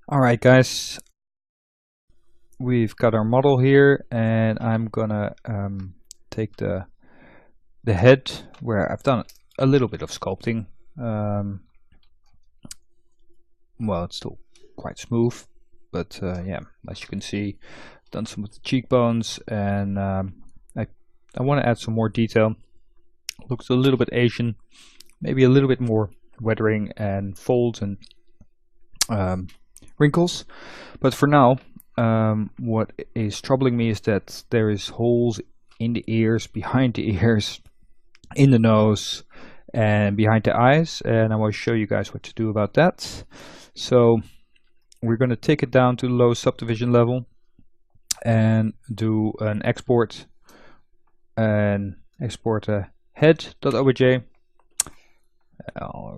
Alright guys, we've got our model here and I'm gonna take the head where I've done a little bit of sculpting. Well, it's still quite smooth, but yeah, as you can see, done some with the cheekbones, and I want to add some more detail. Looks a little bit Asian, maybe a little bit more weathering and folds and wrinkles, but for now what is troubling me is that there is holes in the ears, behind the ears, in the nose and behind the eyes, and I will show you guys what to do about that. So we're going to take it down to low subdivision level and do an export and export a head.obj. We're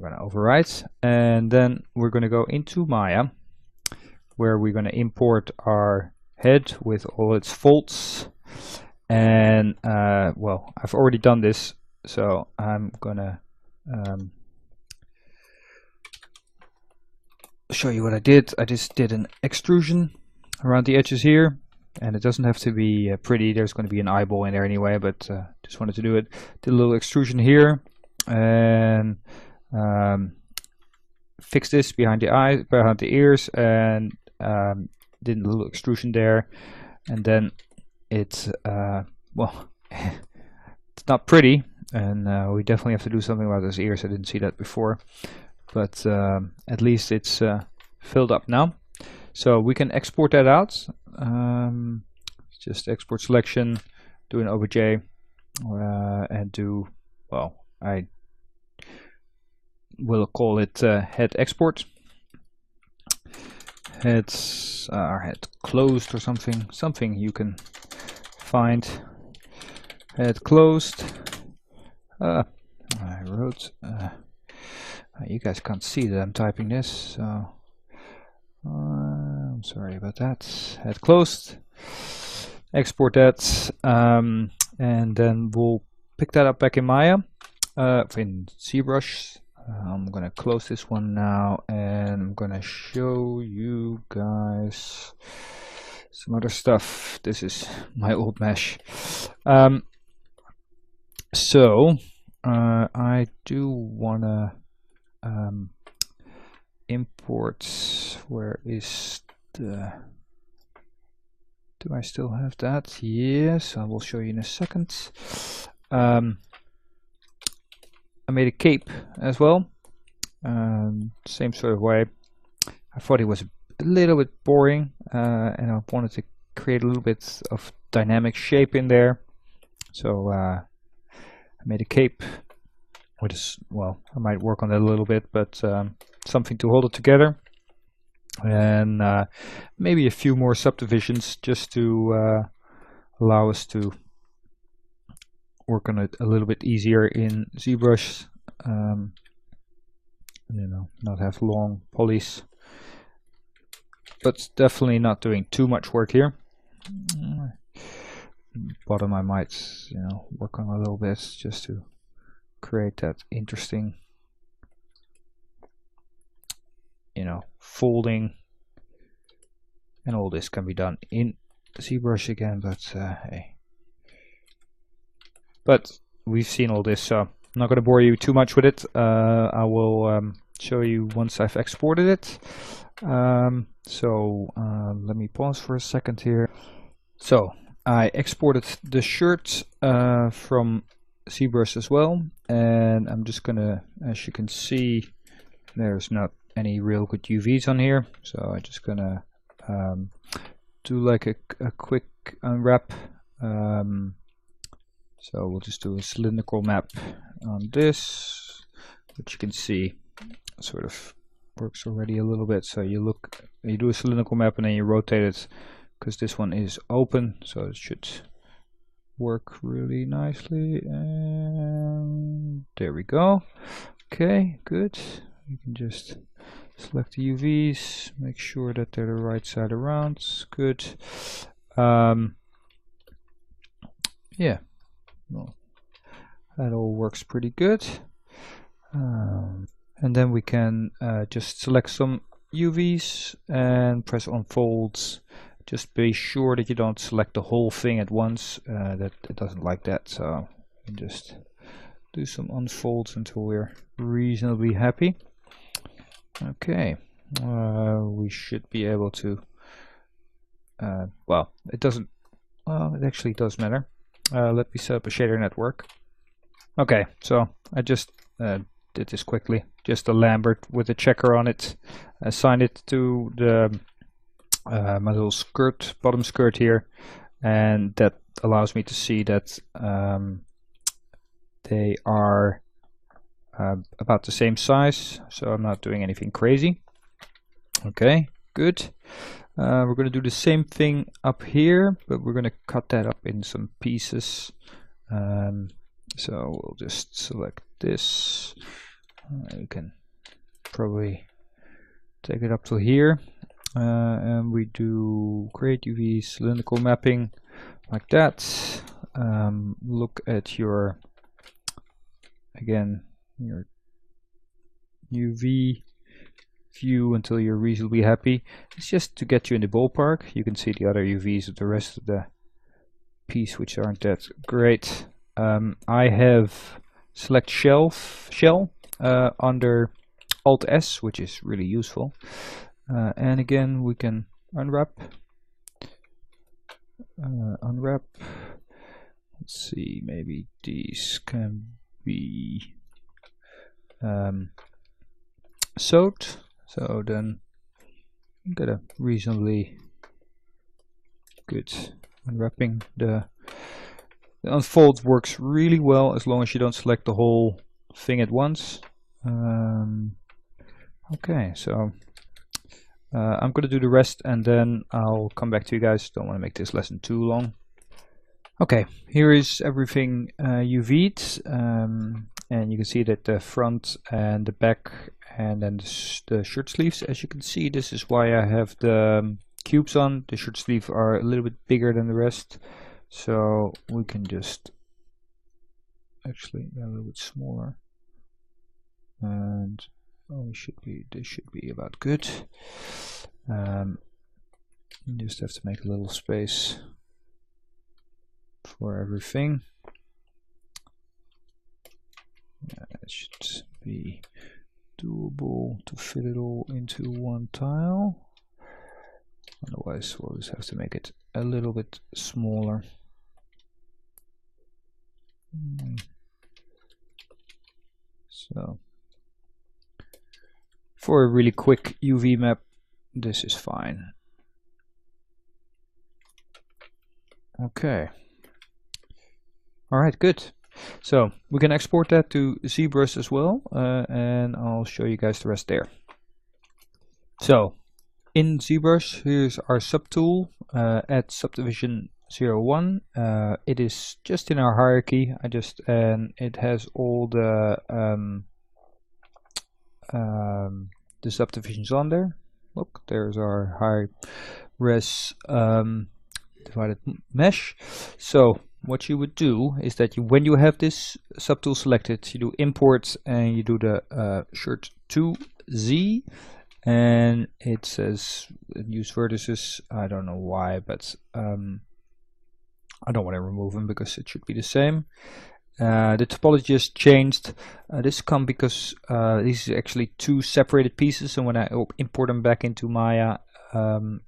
going to overwrite, and then we're going to go into Maya, where we're going to import our head with all its folds. And well, I've already done this, so I'm gonna show you what I did. I just did an extrusion around the edges here, and it doesn't have to be pretty. There's going to be an eyeball in there anyway, but just wanted to do it. Did a little extrusion here, and fix this behind the eye, behind the ears, and did a little extrusion there, and then it's well, it's not pretty, and we definitely have to do something about those ears. I didn't see that before, but at least it's filled up now, so we can export that out. Just export selection, do an obj, and do, well, I will call it head export. Heads are head closed or something you can find. Head closed. I wrote, you guys can't see that I'm typing this, so I'm sorry about that. Head closed. Export that, and then we'll pick that up back in Maya, in ZBrush. I'm gonna close this one now, and I'm gonna show you guys some other stuff. This is my old mesh. So I do wanna import. Where is the? Do I still have that? Yes, I will show you in a second. I made a cape as well, same sort of way. I thought it was a little bit boring, and I wanted to create a little bit of dynamic shape in there. So I made a cape, which is, well, I might work on that a little bit, but something to hold it together. And maybe a few more subdivisions just to allow us to work on it a little bit easier in ZBrush. You know, not have long polys, but definitely not doing too much work here. Bottom I might, you know, work on a little bit just to create that interesting, you know, folding, and all this can be done in ZBrush again, but hey. But we've seen all this, so I'm not going to bore you too much with it. I will show you once I've exported it. So let me pause for a second here. So I exported the shirt from ZBrush as well, and I'm just gonna, as you can see, there's not any real good UVs on here, so I'm just gonna do like a quick unwrap. So we'll just do a cylindrical map on this, which you can see sort of works already a little bit. So you do a cylindrical map and then you rotate it, because this one is open, so it should work really nicely. And there we go. Okay, good. You can just select the UVs, make sure that they're the right side around. Good. Yeah. Well, that all works pretty good. And then we can just select some UVs and press unfolds. Just be sure that you don't select the whole thing at once. That it doesn't like that, so you can just do some unfolds until we're reasonably happy. Okay, we should be able to. Well, it doesn't. Well, it actually does matter. Let me set up a shader network. Okay, so I just did this quickly. Just a Lambert with a checker on it. Assign it to the my little skirt, bottom skirt here, and that allows me to see that they are about the same size, so I'm not doing anything crazy. Okay, good. We're going to do the same thing up here, but we're going to cut that up in some pieces. So we'll just select this. You can probably take it up to here. And we do create UV cylindrical mapping like that. Look at your, again, your UV view until you're reasonably happy. It's just to get you in the ballpark. You can see the other UVs of the rest of the piece which aren't that great. I have select shell under Alt S, which is really useful. And again, we can unwrap. Let's see, maybe these can be sewed. So then you get a reasonably good unwrapping. The unfold works really well as long as you don't select the whole thing at once. Okay, so I'm going to do the rest and then I'll come back to you guys. Don't want to make this lesson too long. Okay, here is everything UV'd, and you can see that the front and the back and then the shirt sleeves. As you can see, this is why I have the cubes on. The shirt sleeves are a little bit bigger than the rest, so we can just actually a little bit smaller, and this should be about good. You just have to make a little space for everything. It should be doable to fit it all into one tile. Otherwise, we'll just have to make it a little bit smaller. So, for a really quick UV map, this is fine. Okay. Alright, good. So we can export that to ZBrush as well, and I'll show you guys the rest there. So in ZBrush, here's our subtool at subdivision 01. It is just in our hierarchy. And it has all the subdivisions on there. Look, there's our high res divided mesh. So what you would do is that when you have this subtool selected, you do import and you do the shirt to Z, and it says use vertices. I don't know why, but I don't want to remove them because it should be the same. The topology just changed. This come because these are actually two separated pieces, and when I import them back into Maya,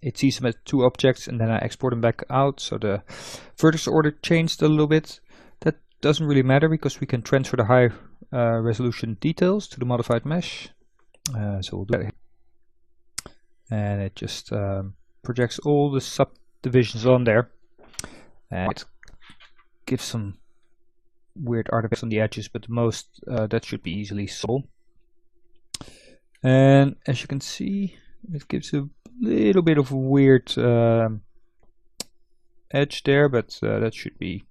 it sees them as two objects, and then I export them back out. So the vertex order changed a little bit. That doesn't really matter because we can transfer the high resolution details to the modified mesh. So we'll do that, and it just projects all the subdivisions on there, and it gives some weird artifacts on the edges, but most that should be easily solved. And as you can see, it gives a little bit of a weird edge there, but that should be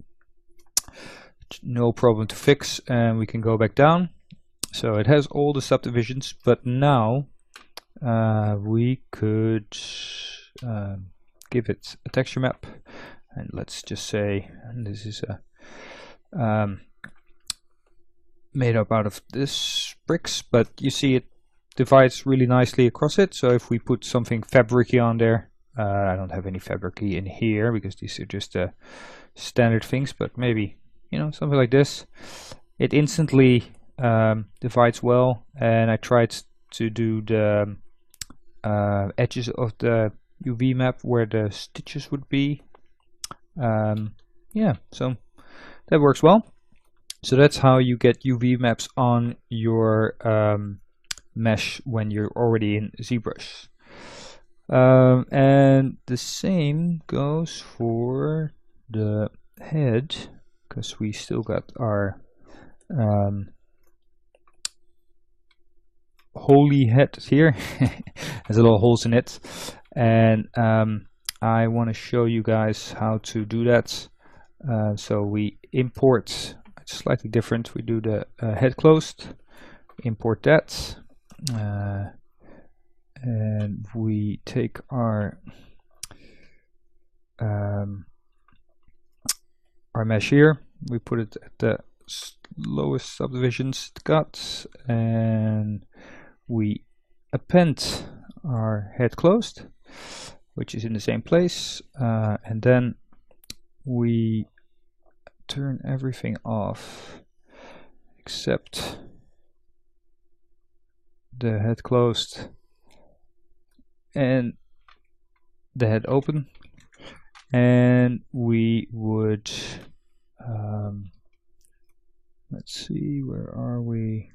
no problem to fix, and we can go back down. So it has all the subdivisions, but now we could give it a texture map, and let's just say this is a made up out of this bricks, but you see divides really nicely across it. So if we put something fabricy on there, I don't have any fabricy in here because these are just standard things, but maybe, you know, something like this, it instantly divides well. And I tried to do the edges of the UV map where the stitches would be. Yeah, so that works well. So that's how you get UV maps on your mesh when you're already in ZBrush. And the same goes for the head, because we still got our holy head here. Has a little holes in it, and I want to show you guys how to do that. So we import, it's slightly different. We do the head closed, import that, and we take our mesh here. We put it at the lowest subdivisions it got, and we append our head closed, which is in the same place, and then we turn everything off except the head closed and the head open, and we would let's see, where are we?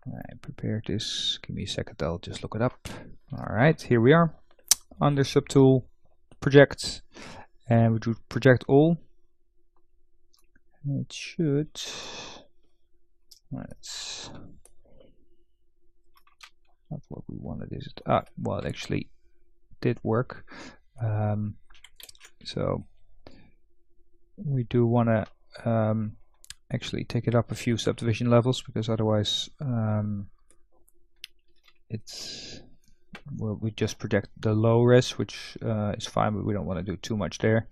I prepared this, give me a second, I'll just look it up. Alright, here we are under subtool, project, and we do project all. It should, that's not what we wanted, is it? Well, it actually did work. So we do want to actually take it up a few subdivision levels, because otherwise well, we just project the low res, which is fine, but we don't want to do too much there.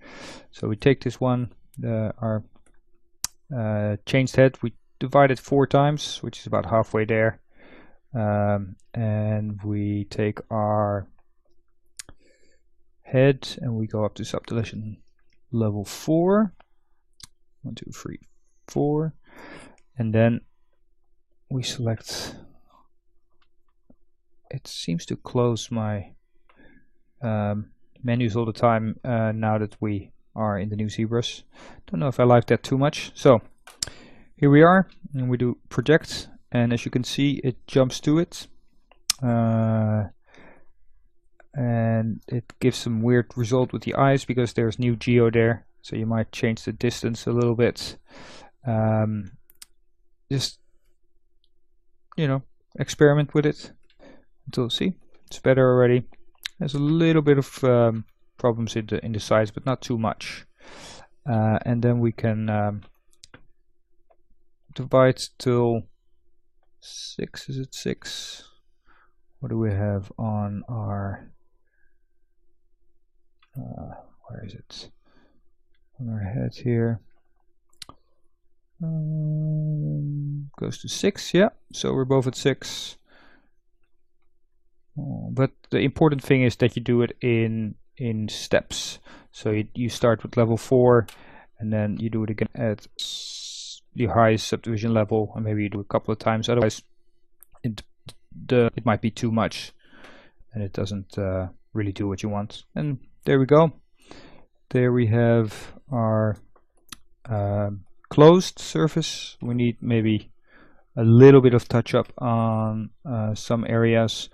So we take this one, our changed head, we divide it 4 times, which is about halfway there, and we take our head and we go up to subdivision level 4, 1, 2, 3, 4, and then we select, it seems to close my menus all the time now that we are in the new ZBrush. Don't know if I like that too much. So here we are, and we do project, and as you can see, it jumps to it, and it gives some weird result with the eyes because there's new geo there. So you might change the distance a little bit. Just, you know, experiment with it until, see, it's better already. There's a little bit of problems in the size, but not too much. And then we can divide till 6. Is it 6? What do we have on our where is it? On our head here. Goes to 6, yeah, so we're both at 6. But the important thing is that you do it in steps. So you start with level 4, and then you do it again at the highest subdivision level, and maybe you do it a couple of times. Otherwise, it might be too much, and it doesn't really do what you want. And there we go. There we have our closed surface. We need maybe a little bit of touch up on some areas.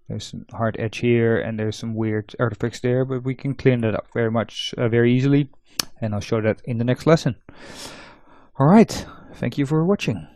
There's some hard edge here, and there's some weird artifacts there, but we can clean that up very easily, and I'll show that in the next lesson. Alright, thank you for watching.